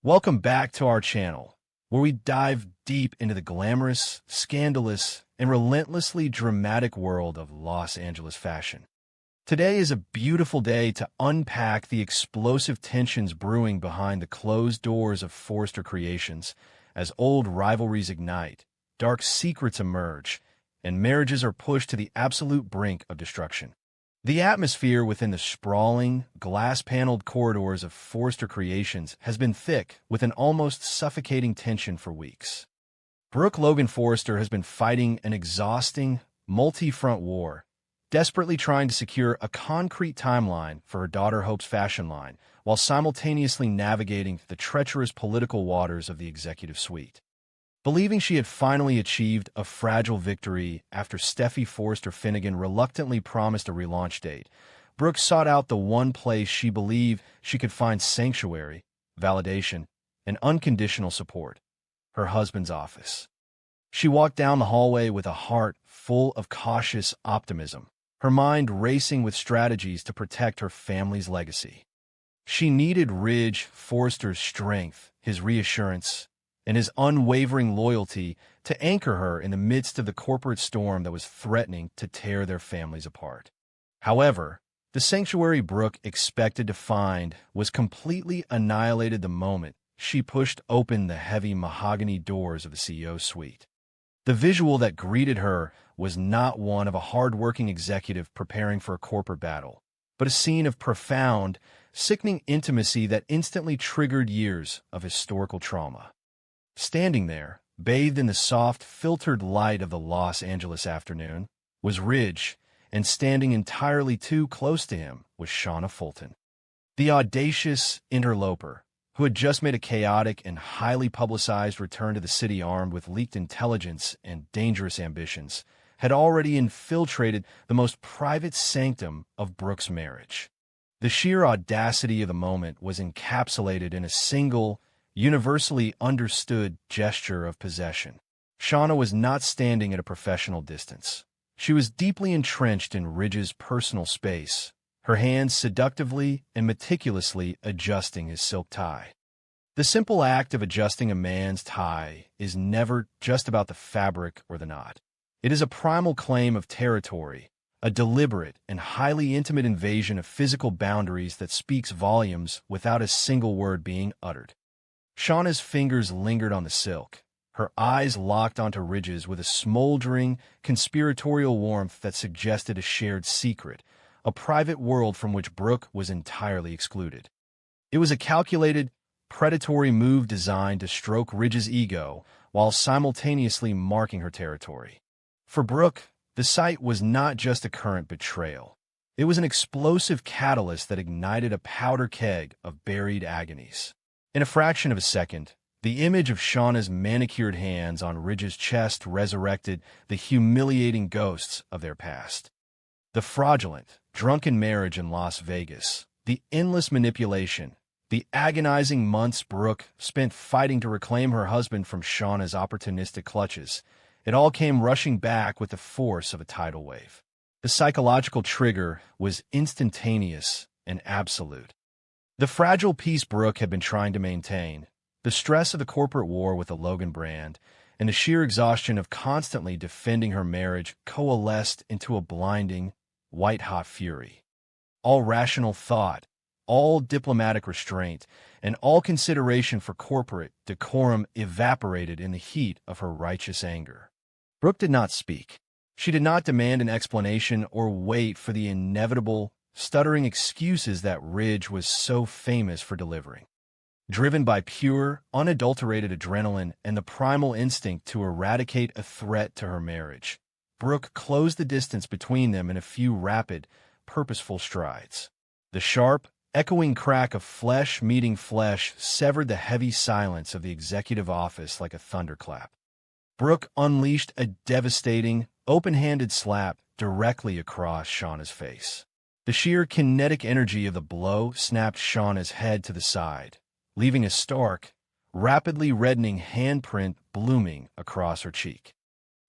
Welcome back to our channel, where we dive deep into the glamorous, scandalous, and relentlessly dramatic world of Los Angeles fashion. Today is a beautiful day to unpack the explosive tensions brewing behind the closed doors of Forrester Creations as old rivalries ignite, dark secrets emerge, and marriages are pushed to the absolute brink of destruction. The atmosphere within the sprawling, glass-paneled corridors of Forrester Creations has been thick with an almost suffocating tension for weeks. Brooke Logan Forrester has been fighting an exhausting, multi-front war, desperately trying to secure a concrete timeline for her daughter Hope's fashion line, while simultaneously navigating the treacherous political waters of the executive suite. Believing she had finally achieved a fragile victory after Steffy Forrester Finnegan reluctantly promised a relaunch date, Brooke sought out the one place she believed she could find sanctuary, validation, and unconditional support: her husband's office. She walked down the hallway with a heart full of cautious optimism, her mind racing with strategies to protect her family's legacy. She needed Ridge Forrester's strength, his reassurance, and his unwavering loyalty to anchor her in the midst of the corporate storm that was threatening to tear their families apart. However, the sanctuary Brooke expected to find was completely annihilated the moment she pushed open the heavy mahogany doors of the CEO's suite. The visual that greeted her was not one of a hard-working executive preparing for a corporate battle, but a scene of profound, sickening intimacy that instantly triggered years of historical trauma. Standing there, bathed in the soft, filtered light of the Los Angeles afternoon, was Ridge, and standing entirely too close to him was Shauna Fulton. The audacious interloper, who had just made a chaotic and highly publicized return to the city armed with leaked intelligence and dangerous ambitions, had already infiltrated the most private sanctum of Brooke's marriage. The sheer audacity of the moment was encapsulated in a single, universally understood gesture of possession. Shauna was not standing at a professional distance. She was deeply entrenched in Ridge's personal space, her hands seductively and meticulously adjusting his silk tie. The simple act of adjusting a man's tie is never just about the fabric or the knot. It is a primal claim of territory, a deliberate and highly intimate invasion of physical boundaries that speaks volumes without a single word being uttered. Shauna's fingers lingered on the silk, her eyes locked onto Ridge's with a smoldering, conspiratorial warmth that suggested a shared secret, a private world from which Brooke was entirely excluded. It was a calculated, predatory move designed to stroke Ridge's ego while simultaneously marking her territory. For Brooke, the sight was not just a current betrayal. It was an explosive catalyst that ignited a powder keg of buried agonies. In a fraction of a second, the image of Shauna's manicured hands on Ridge's chest resurrected the humiliating ghosts of their past. The fraudulent, drunken marriage in Las Vegas, the endless manipulation, the agonizing months Brooke spent fighting to reclaim her husband from Shauna's opportunistic clutches, it all came rushing back with the force of a tidal wave. The psychological trigger was instantaneous and absolute. The fragile peace Brooke had been trying to maintain, the stress of the corporate war with the Logan brand, and the sheer exhaustion of constantly defending her marriage coalesced into a blinding, white-hot fury. All rational thought, all diplomatic restraint, and all consideration for corporate decorum evaporated in the heat of her righteous anger. Brooke did not speak. She did not demand an explanation or wait for the inevitable, stuttering excuses that Ridge was so famous for delivering. Driven by pure, unadulterated adrenaline and the primal instinct to eradicate a threat to her marriage, Brooke closed the distance between them in a few rapid, purposeful strides. The sharp, echoing crack of flesh meeting flesh severed the heavy silence of the executive office like a thunderclap. Brooke unleashed a devastating, open-handed slap directly across Shauna's face. The sheer kinetic energy of the blow snapped Shauna's head to the side, leaving a stark, rapidly reddening handprint blooming across her cheek.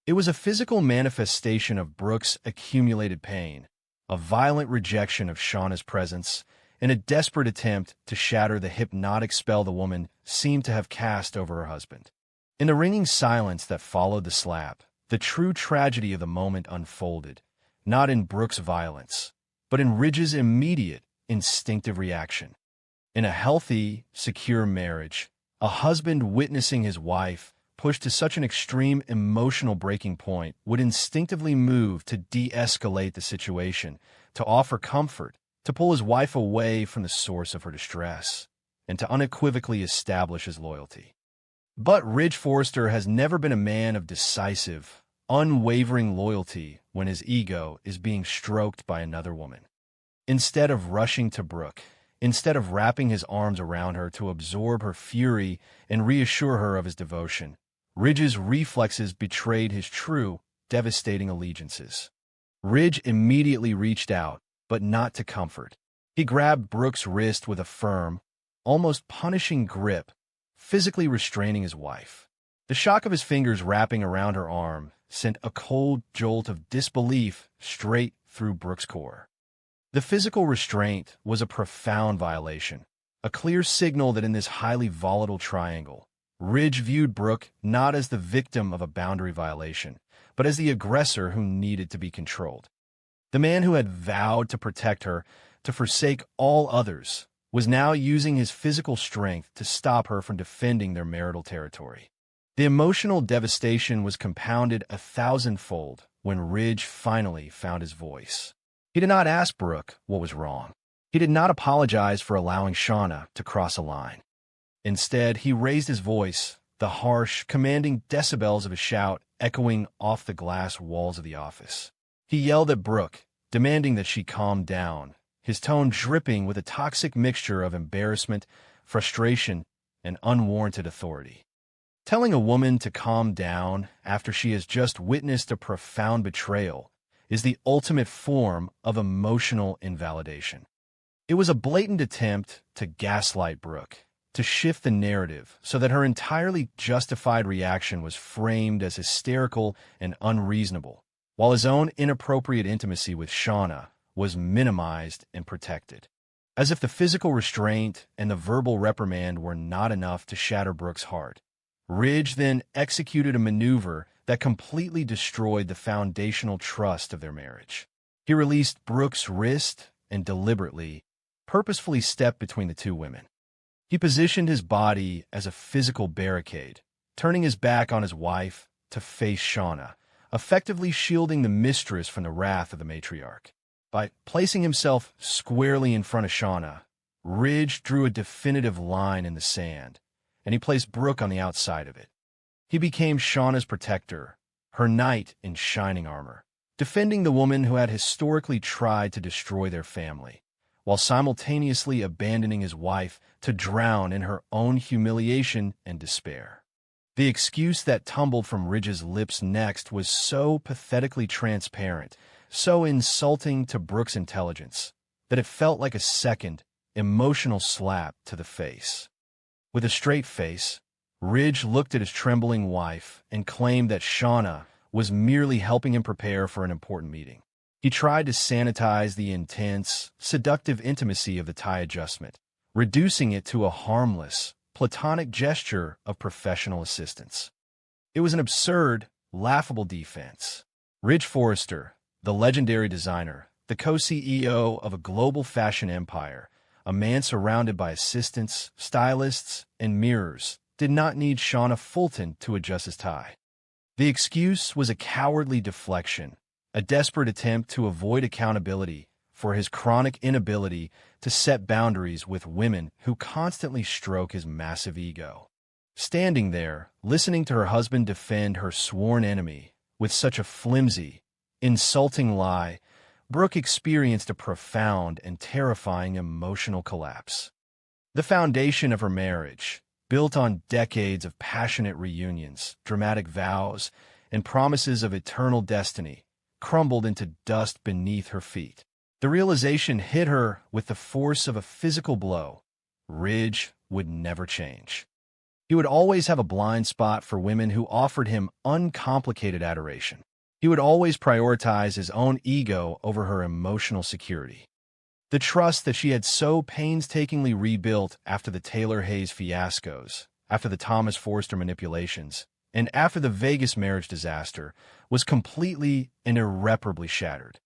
It was a physical manifestation of Brooke's accumulated pain, a violent rejection of Shauna's presence, in a desperate attempt to shatter the hypnotic spell the woman seemed to have cast over her husband. In the ringing silence that followed the slap, the true tragedy of the moment unfolded, not in Brooke's violence, but in Ridge's immediate, instinctive reaction. In a healthy, secure marriage, a husband witnessing his wife pushed to such an extreme emotional breaking point would instinctively move to de-escalate the situation, to offer comfort, to pull his wife away from the source of her distress, and to unequivocally establish his loyalty. But Ridge Forrester has never been a man of decisive, unwavering loyalty when his ego is being stroked by another woman. Instead of rushing to Brooke, instead of wrapping his arms around her to absorb her fury and reassure her of his devotion, Ridge's reflexes betrayed his true, devastating allegiances. Ridge immediately reached out, but not to comfort. He grabbed Brooke's wrist with a firm, almost punishing grip, physically restraining his wife. The shock of his fingers wrapping around her arm sent a cold jolt of disbelief straight through Brooke's core. The physical restraint was a profound violation, a clear signal that in this highly volatile triangle, Ridge viewed Brooke not as the victim of a boundary violation, but as the aggressor who needed to be controlled. The man who had vowed to protect her, to forsake all others, was now using his physical strength to stop her from defending their marital territory. The emotional devastation was compounded 1,000-fold when Ridge finally found his voice. He did not ask Brooke what was wrong. He did not apologize for allowing Shauna to cross a line. Instead, he raised his voice, the harsh, commanding decibels of a shout echoing off the glass walls of the office. He yelled at Brooke, demanding that she calm down, his tone dripping with a toxic mixture of embarrassment, frustration, and unwarranted authority. Telling a woman to calm down after she has just witnessed a profound betrayal is the ultimate form of emotional invalidation. It was a blatant attempt to gaslight Brooke, to shift the narrative so that her entirely justified reaction was framed as hysterical and unreasonable, while his own inappropriate intimacy with Shauna was minimized and protected. As if the physical restraint and the verbal reprimand were not enough to shatter Brooke's heart, Ridge then executed a maneuver that completely destroyed the foundational trust of their marriage. He released Brooke's wrist and deliberately, purposefully stepped between the two women. He positioned his body as a physical barricade, turning his back on his wife to face Shauna, effectively shielding the mistress from the wrath of the matriarch. By placing himself squarely in front of Shauna, Ridge drew a definitive line in the sand, and he placed Brooke on the outside of it. He became Shauna's protector, her knight in shining armor, defending the woman who had historically tried to destroy their family, while simultaneously abandoning his wife to drown in her own humiliation and despair. The excuse that tumbled from Ridge's lips next was so pathetically transparent, so insulting to Brooke's intelligence, that it felt like a second, emotional slap to the face. With a straight face, Ridge looked at his trembling wife and claimed that Shauna was merely helping him prepare for an important meeting. He tried to sanitize the intense, seductive intimacy of the tie adjustment, reducing it to a harmless, platonic gesture of professional assistance. It was an absurd, laughable defense. Ridge Forrester, the legendary designer, the co-CEO of a global fashion empire, a man surrounded by assistants, stylists, and mirrors, did not need Shauna Fulton to adjust his tie. The excuse was a cowardly deflection, a desperate attempt to avoid accountability for his chronic inability to set boundaries with women who constantly stroke his massive ego. Standing there, listening to her husband defend her sworn enemy with such a flimsy, insulting lie, Brooke experienced a profound and terrifying emotional collapse. The foundation of her marriage, built on decades of passionate reunions, dramatic vows, and promises of eternal destiny, crumbled into dust beneath her feet. The realization hit her with the force of a physical blow. Ridge would never change. He would always have a blind spot for women who offered him uncomplicated adoration. He would always prioritize his own ego over her emotional security. The trust that she had so painstakingly rebuilt after the Taylor Hayes fiascos, after the Thomas Forster manipulations, and after the Vegas marriage disaster was completely and irreparably shattered.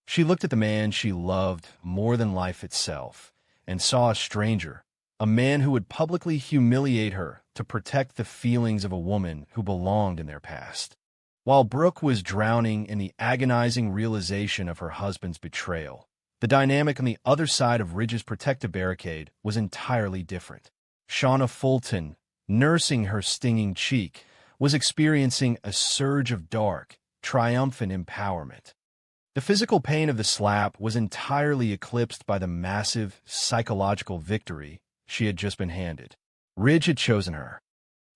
She looked at the man she loved more than life itself and saw a stranger, a man who would publicly humiliate her to protect the feelings of a woman who belonged in their past. While Brooke was drowning in the agonizing realization of her husband's betrayal, the dynamic on the other side of Ridge's protective barricade was entirely different. Shauna Fulton, nursing her stinging cheek, was experiencing a surge of dark, triumphant empowerment. The physical pain of the slap was entirely eclipsed by the massive psychological victory she had just been handed. Ridge had chosen her.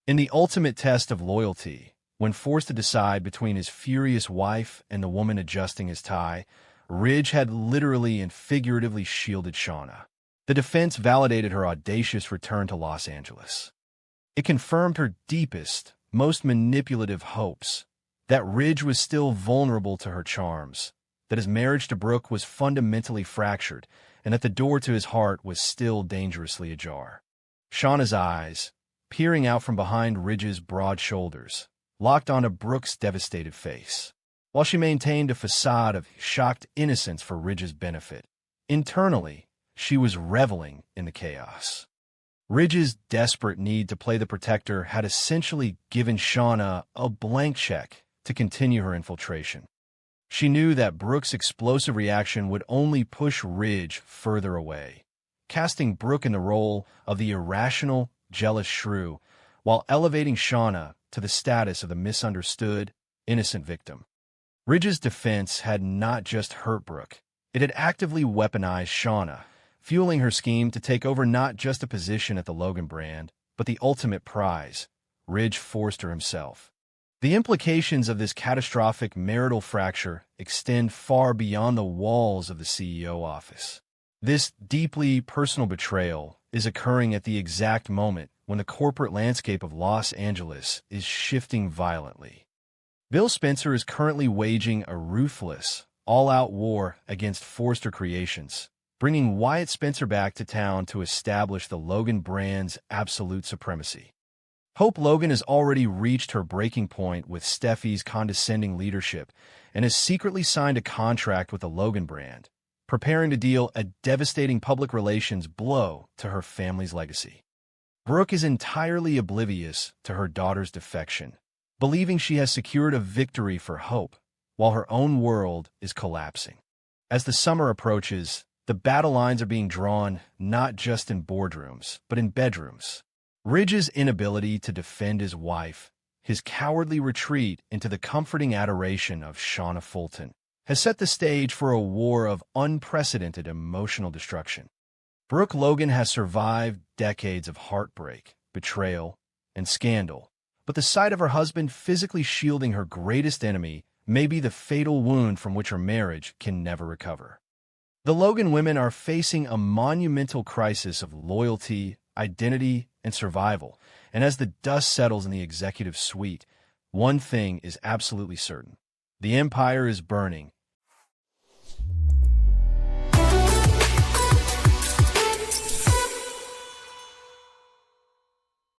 In the ultimate test of loyalty, when forced to decide between his furious wife and the woman adjusting his tie, Ridge had literally and figuratively shielded Shauna. The defense validated her audacious return to Los Angeles. It confirmed her deepest, most manipulative hopes, that Ridge was still vulnerable to her charms, that his marriage to Brooke was fundamentally fractured, and that the door to his heart was still dangerously ajar. Shauna's eyes, peering out from behind Ridge's broad shoulders, locked onto Brooke's devastated face. While she maintained a facade of shocked innocence for Ridge's benefit, internally, she was reveling in the chaos. Ridge's desperate need to play the protector had essentially given Shauna a blank check to continue her infiltration. She knew that Brooke's explosive reaction would only push Ridge further away, casting Brooke in the role of the irrational, jealous shrew, while elevating Shauna to the status of the misunderstood, innocent victim. Ridge's defense had not just hurt Brooke, it had actively weaponized Shauna, fueling her scheme to take over not just a position at the Logan brand, but the ultimate prize, Ridge Forster himself. The implications of this catastrophic marital fracture extend far beyond the walls of the CEO office. This deeply personal betrayal is occurring at the exact moment when the corporate landscape of Los Angeles is shifting violently. Bill Spencer is currently waging a ruthless, all-out war against Forster Creations, bringing Wyatt Spencer back to town to establish the Logan brand's absolute supremacy. Hope Logan has already reached her breaking point with Steffy's condescending leadership and has secretly signed a contract with the Logan brand, preparing to deal a devastating public relations blow to her family's legacy. Brooke is entirely oblivious to her daughter's defection, believing she has secured a victory for Hope, while her own world is collapsing. As the summer approaches, the battle lines are being drawn not just in boardrooms, but in bedrooms. Ridge's inability to defend his wife, his cowardly retreat into the comforting adoration of Shauna Fulton, has set the stage for a war of unprecedented emotional destruction. Brooke Logan has survived decades of heartbreak, betrayal, and scandal, but the sight of her husband physically shielding her greatest enemy may be the fatal wound from which her marriage can never recover. The Logan women are facing a monumental crisis of loyalty, identity, and survival, and as the dust settles in the executive suite, one thing is absolutely certain. The empire is burning,